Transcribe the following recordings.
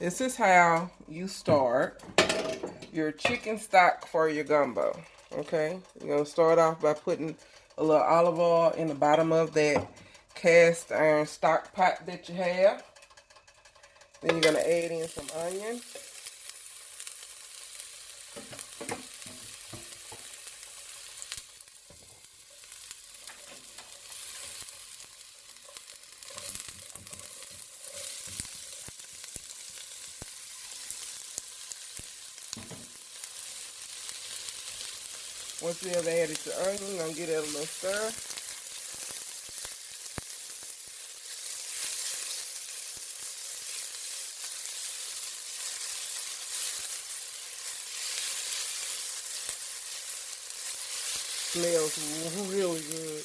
This is how you start your chicken stock for your gumbo. Okay, you're gonna start off by putting a little olive oil in the bottom of that cast iron stock pot that you have. Then you're gonna add in some onion. Once you have added your onion, you're gonna give it a little stir. Smells really good.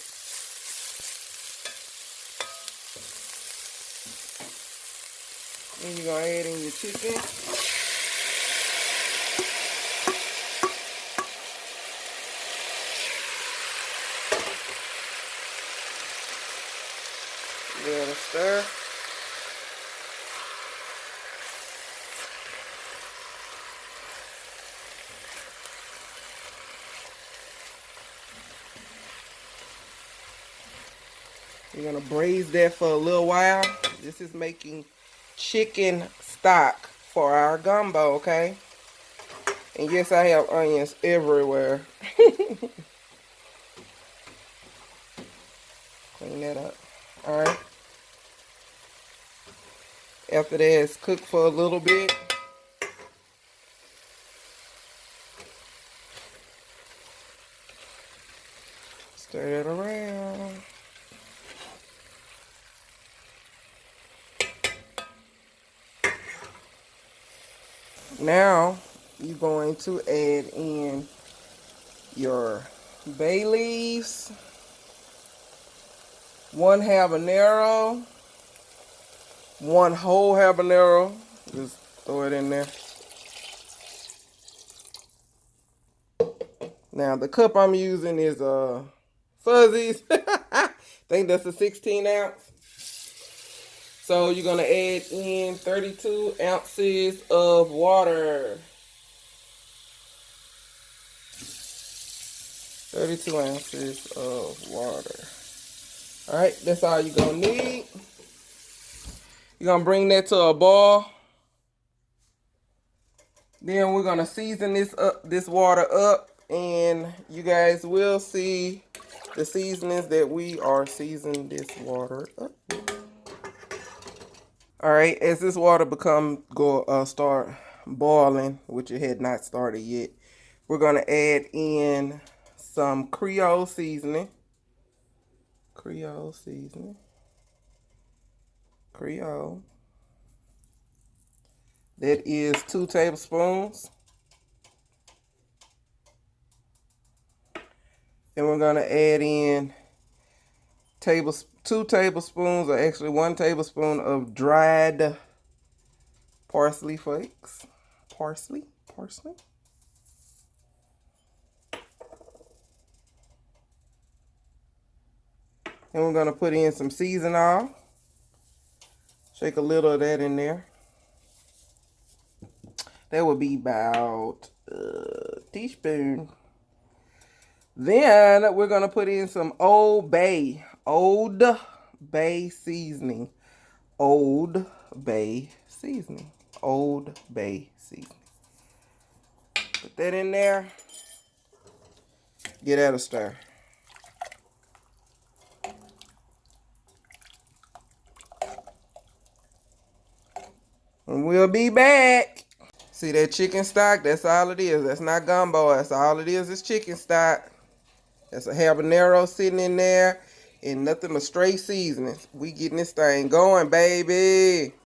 Then you're gonna add in your chicken. Give it a stir. You're gonna braise that for a little while. This is making chicken stock for our gumbo, okay? And yes, I have onions everywhere. Clean that up. Alright. After that, it's cooked for a little bit. Stir that around. Now, you're going to add in your bay leaves, 1 habanero, 1 whole habanero. Just throw it in there. Now, the cup I'm using is Fuzzies. I think that's a 16 ounce. So you're going to add in 32 ounces of water. 32 ounces of water. Alright, that's all you're going to need. You're going to bring that to a boil. Then we're going to season this water up. And you guys will see the seasonings that we are seasoning this water up. Alright, as this water start boiling, which it had not started yet, we're going to add in some Creole seasoning. Creole. That is 2 tablespoons. Then we're going to add in 2 tablespoons, or actually 1 tablespoon of dried parsley flakes. Parsley. And we're going to put in some seasoning. Shake a little of that in there. That would be about a teaspoon. Then we're going to put in some Old Bay seasoning. Old Bay seasoning. Put that in there. Get that a stir. And we'll be back. See that chicken stock? That's all it is. That's not gumbo. That's all it is chicken stock. That's a habanero sitting in there. And nothing but straight seasonings. We getting this thing going, baby.